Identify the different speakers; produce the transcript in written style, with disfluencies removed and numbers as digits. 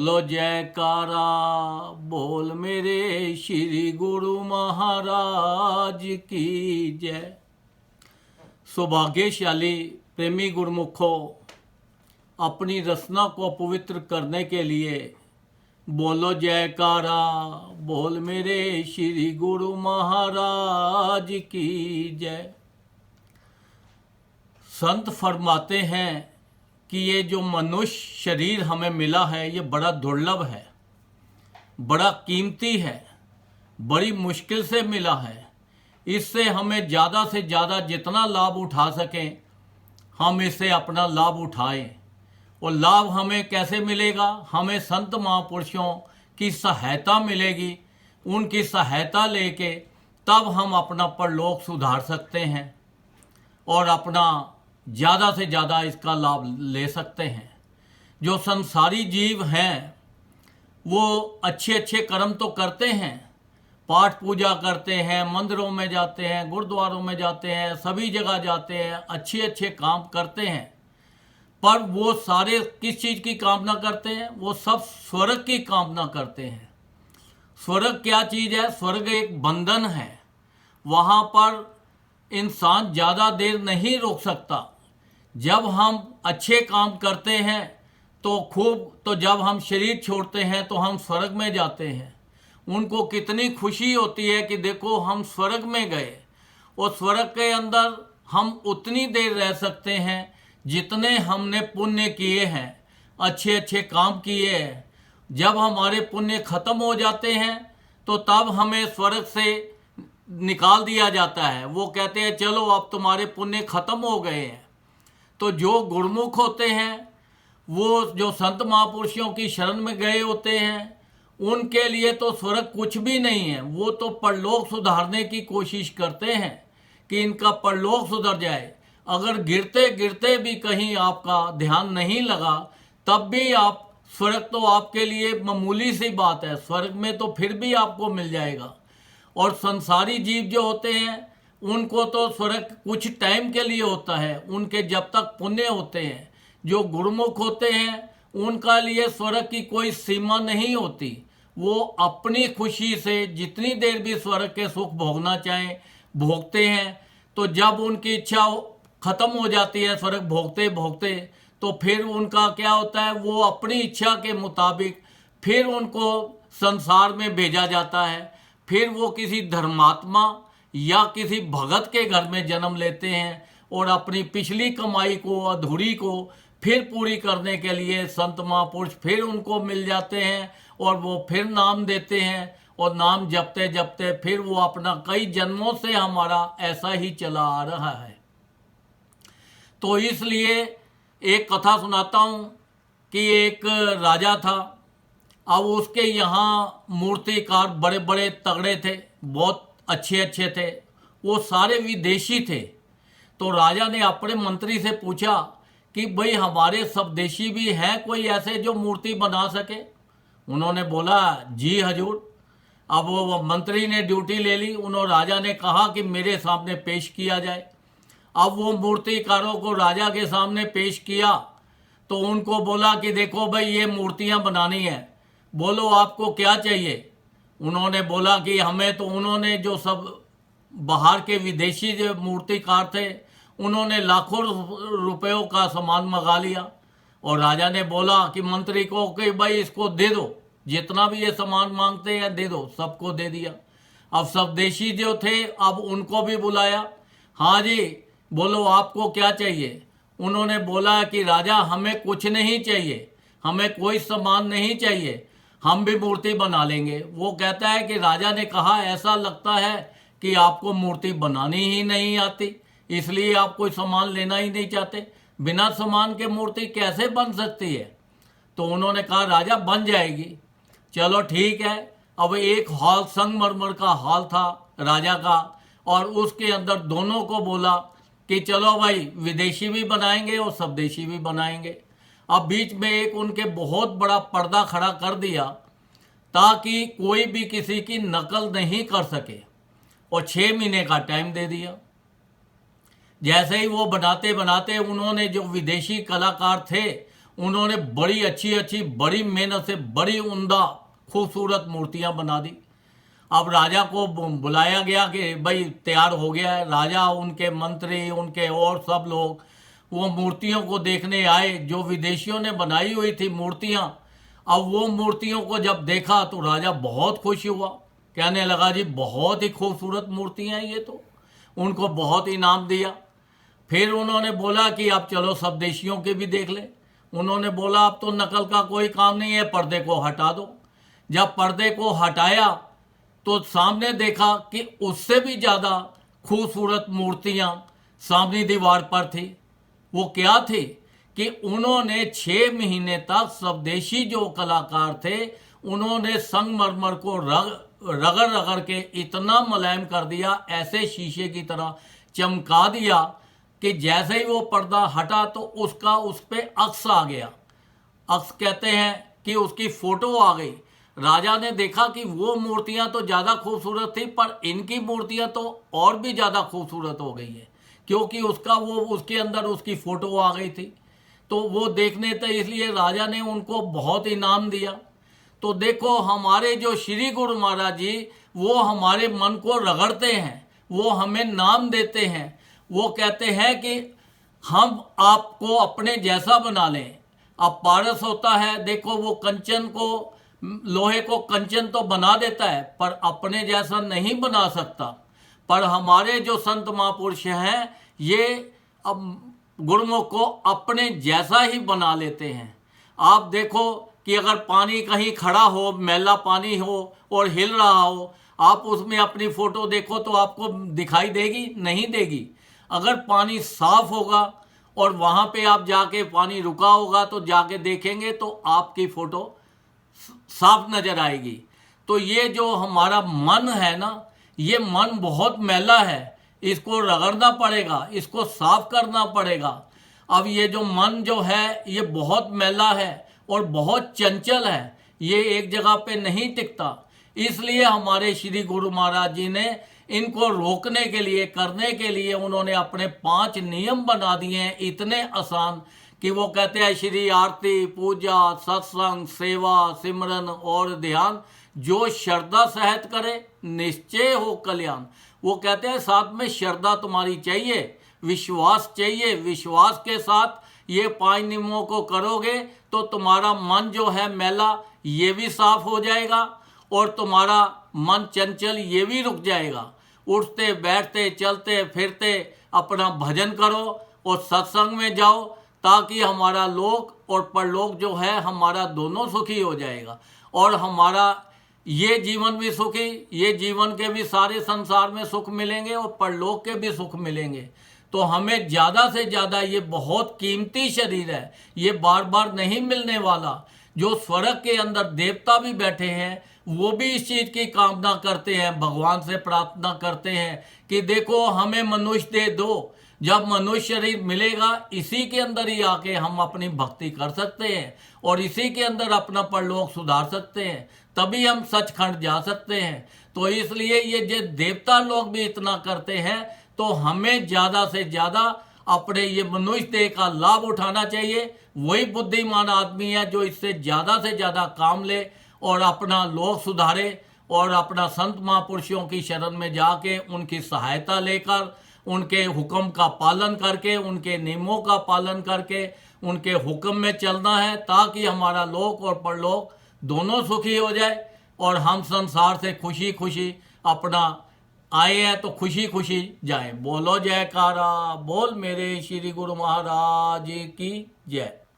Speaker 1: लो जयकारा, बोल मेरे श्री गुरु महाराज की जय। सौभाग्यशाली प्रेमी गुरुमुखों, अपनी रचना को पवित्र करने के लिए बोलो जयकारा, बोल मेरे श्री गुरु महाराज की जय। संत फरमाते हैं कि ये जो मनुष्य शरीर हमें मिला है ये बड़ा दुर्लभ है, बड़ा कीमती है, बड़ी मुश्किल से मिला है। इससे हमें ज़्यादा से ज़्यादा जितना लाभ उठा सकें हम इससे अपना लाभ उठाएं। और लाभ हमें कैसे मिलेगा? हमें संत महापुरुषों की सहायता मिलेगी। उनकी सहायता लेके तब हम अपना परलोक सुधार सकते हैं और अपना ज़्यादा से ज़्यादा इसका लाभ ले सकते हैं। जो संसारी जीव हैं वो अच्छे अच्छे कर्म तो करते हैं, पाठ पूजा करते हैं, मंदिरों में जाते हैं, गुरुद्वारों में जाते हैं, सभी जगह जाते हैं, अच्छे अच्छे काम करते हैं। पर वो सारे किस चीज़ की कामना करते हैं? वो सब स्वर्ग की कामना करते हैं। स्वर्ग क्या चीज़ है? स्वर्ग एक बंधन है। वहाँ पर इंसान ज़्यादा देर नहीं रुक सकता। जब हम अच्छे काम करते हैं तो जब हम शरीर छोड़ते हैं तो हम स्वर्ग में जाते हैं। उनको कितनी खुशी होती है कि देखो हम स्वर्ग में गए। और स्वर्ग के अंदर हम उतनी देर रह सकते हैं जितने हमने पुण्य किए हैं, अच्छे अच्छे काम किए हैं। जब हमारे पुण्य खत्म हो जाते हैं तो तब हमें स्वर्ग से निकाल दिया जाता है। वो कहते हैं चलो अब तुम्हारे पुण्य खत्म हो गए हैं। तो जो गुरुमुख होते हैं, वो जो संत महापुरुषों की शरण में गए होते हैं, उनके लिए तो स्वर्ग कुछ भी नहीं है। वो तो परलोक सुधारने की कोशिश करते हैं कि इनका परलोक सुधर जाए। अगर गिरते गिरते भी कहीं आपका ध्यान नहीं लगा तब भी आप स्वर्ग तो आपके लिए मामूली सी बात है। स्वर्ग में तो फिर भी आपको मिल जाएगा। और संसारी जीव जो होते हैं उनको तो स्वर्ग कुछ टाइम के लिए होता है, उनके जब तक पुण्य होते हैं। जो गुरुमुख होते हैं उनका लिए स्वर्ग की कोई सीमा नहीं होती। वो अपनी खुशी से जितनी देर भी स्वर्ग के सुख भोगना चाहें भोगते हैं। तो जब उनकी इच्छा खत्म हो जाती है स्वर्ग भोगते भोगते, तो फिर उनका क्या होता है? वो अपनी इच्छा के मुताबिक फिर उनको संसार में भेजा जाता है। फिर वो किसी धर्मात्मा या किसी भगत के घर में जन्म लेते हैं और अपनी पिछली कमाई को, अधूरी को फिर पूरी करने के लिए संत महापुरुष फिर उनको मिल जाते हैं और वो फिर नाम देते हैं। और नाम जपते जपते फिर वो अपना कई जन्मों से हमारा ऐसा ही चला आ रहा है। तो इसलिए एक कथा सुनाता हूँ कि एक राजा था। अब उसके यहाँ मूर्तिकार बड़े बड़े तगड़े थे, बहुत अच्छे अच्छे थे, वो सारे विदेशी थे। तो राजा ने अपने मंत्री से पूछा कि भाई हमारे स्वदेशी भी हैं कोई ऐसे जो मूर्ति बना सके? उन्होंने बोला जी हजूर। अब वो मंत्री ने ड्यूटी ले ली। उन्होंने राजा ने कहा कि मेरे सामने पेश किया जाए। अब वो मूर्तिकारों को राजा के सामने पेश किया तो उनको बोला कि देखो भाई ये मूर्तियाँ बनानी है, बोलो आपको क्या चाहिए? उन्होंने बोला कि हमें तो, उन्होंने जो सब बाहर के विदेशी जो मूर्तिकार थे उन्होंने लाखों रुपयों का सामान मंगा लिया। और राजा ने बोला कि मंत्री को कि भाई इसको दे दो, जितना भी ये सामान मांगते हैं दे दो। सबको दे दिया। अब स्वदेशी जो थे अब उनको भी बुलाया। हाँ जी बोलो आपको क्या चाहिए? उन्होंने बोला कि राजा हमें कुछ नहीं चाहिए, हमें कोई सामान नहीं चाहिए, हम भी मूर्ति बना लेंगे। वो कहता है कि राजा ने कहा ऐसा लगता है कि आपको मूर्ति बनानी ही नहीं आती, इसलिए आप कोई सामान लेना ही नहीं चाहते। बिना सामान के मूर्ति कैसे बन सकती है? तो उन्होंने कहा राजा बन जाएगी। चलो ठीक है। अब एक हॉल, संगमरमर का हॉल था राजा का, और उसके अंदर दोनों को बोला कि चलो भाई विदेशी भी बनाएंगे और स्वदेशी भी बनाएंगे। अब बीच में एक उनके बहुत बड़ा पर्दा खड़ा कर दिया ताकि कोई भी किसी की नकल नहीं कर सके, और 6 महीने का टाइम दे दिया। जैसे ही वो बनाते बनाते उन्होंने जो विदेशी कलाकार थे उन्होंने बड़ी अच्छी अच्छी बड़ी मेहनत से बड़ी उम्दा खूबसूरत मूर्तियां बना दी। अब राजा को बुलाया गया कि भाई तैयार हो गया है। राजा, उनके मंत्री, उनके और सब लोग वो मूर्तियों को देखने आए जो विदेशियों ने बनाई हुई थी मूर्तियां। अब वो मूर्तियों को जब देखा तो राजा बहुत खुश हुआ, कहने लगा जी बहुत ही खूबसूरत मूर्तियां हैं ये तो। उनको बहुत इनाम दिया। फिर उन्होंने बोला कि आप चलो सब देशियों के भी देख ले। उन्होंने बोला अब तो नकल का कोई काम नहीं है, पर्दे को हटा दो। जब पर्दे को हटाया तो सामने देखा कि उससे भी ज़्यादा खूबसूरत मूर्तियां सामने दीवार पर थी। वो क्या थी कि उन्होंने 6 महीने तक स्वदेशी जो कलाकार थे उन्होंने संगमरमर को रगड़ रगड़ के इतना मुलायम कर दिया, ऐसे शीशे की तरह चमका दिया कि जैसे ही वो पर्दा हटा तो उसका उस पर अक्स आ गया। अक्स कहते हैं कि उसकी फोटो आ गई। राजा ने देखा कि वो मूर्तियां तो ज़्यादा खूबसूरत थी पर इनकी मूर्तियां तो और भी ज़्यादा खूबसूरत हो गई है, क्योंकि उसका वो उसके अंदर उसकी फ़ोटो आ गई थी। तो वो देखने थे, इसलिए राजा ने उनको बहुत इनाम दिया। तो देखो हमारे जो श्री गुरु महाराज जी वो हमारे मन को रगड़ते हैं, वो हमें नाम देते हैं। वो कहते हैं कि हम आपको अपने जैसा बना लें। अब पारस होता है, देखो वो कंचन को, लोहे को कंचन तो बना देता है पर अपने जैसा नहीं बना सकता। पर हमारे जो संत महापुरुष हैं ये अब गुरुमुख को अपने जैसा ही बना लेते हैं। आप देखो कि अगर पानी कहीं खड़ा हो, मैला पानी हो और हिल रहा हो, आप उसमें अपनी फोटो देखो तो आपको दिखाई देगी? नहीं देगी। अगर पानी साफ होगा और वहाँ पे आप जाके पानी रुका होगा तो जाके देखेंगे तो आपकी फोटो साफ नजर आएगी। तो ये जो हमारा मन है ना, ये मन बहुत मैला है, इसको रगड़ना पड़ेगा, इसको साफ करना पड़ेगा। अब ये जो मन जो है ये बहुत मैला है और बहुत चंचल है, ये एक जगह पे नहीं टिकता। इसलिए हमारे श्री गुरु महाराज जी ने इनको रोकने के लिए, करने के लिए उन्होंने अपने 5 नियम बना दिए हैं, इतने आसान कि वो कहते हैं श्री आरती, पूजा, सत्संग, सेवा, सिमरन और ध्यान जो श्रद्धा सहित करे निश्चय हो कल्याण। वो कहते हैं साथ में श्रद्धा तुम्हारी चाहिए, विश्वास चाहिए। विश्वास के साथ ये 5 नियमों को करोगे तो तुम्हारा मन जो है मैला ये भी साफ हो जाएगा और तुम्हारा मन चंचल ये भी रुक जाएगा। उठते बैठते चलते फिरते अपना भजन करो और सत्संग में जाओ, ताकि हमारा लोक और परलोक जो है हमारा दोनों सुखी हो जाएगा। और हमारा ये जीवन भी सुखी, ये जीवन के भी सारे संसार में सुख मिलेंगे और परलोक के भी सुख मिलेंगे। तो हमें ज़्यादा से ज़्यादा, ये बहुत कीमती शरीर है, ये बार बार नहीं मिलने वाला। जो स्वर्ग के अंदर देवता भी बैठे हैं वो भी इस चीज़ की कामना करते हैं, भगवान से प्रार्थना करते हैं कि देखो हमें मनुष्य दे दो। जब मनुष्य शरीर मिलेगा इसी के अंदर ही आके हम अपनी भक्ति कर सकते हैं और इसी के अंदर अपना परलोक सुधार सकते हैं, तभी हम सचखंड जा सकते हैं। तो इसलिए ये जो देवता लोग भी इतना करते हैं, तो हमें ज़्यादा से ज़्यादा अपने ये मनुष्य देह का लाभ उठाना चाहिए। वही बुद्धिमान आदमी है जो इससे ज़्यादा से ज़्यादा काम ले और अपना लोक सुधारे और अपना संत महापुरुषों की शरण में जाके उनकी सहायता लेकर, उनके हुक्म का पालन करके, उनके नियमों का पालन करके, उनके हुक्म में चलना है, ताकि हमारा लोक और परलोक दोनों सुखी हो जाए और हम संसार से खुशी खुशी अपना आए हैं तो खुशी खुशी जाएं। बोलो जयकारा, बोल मेरे श्री गुरु महाराज की जय।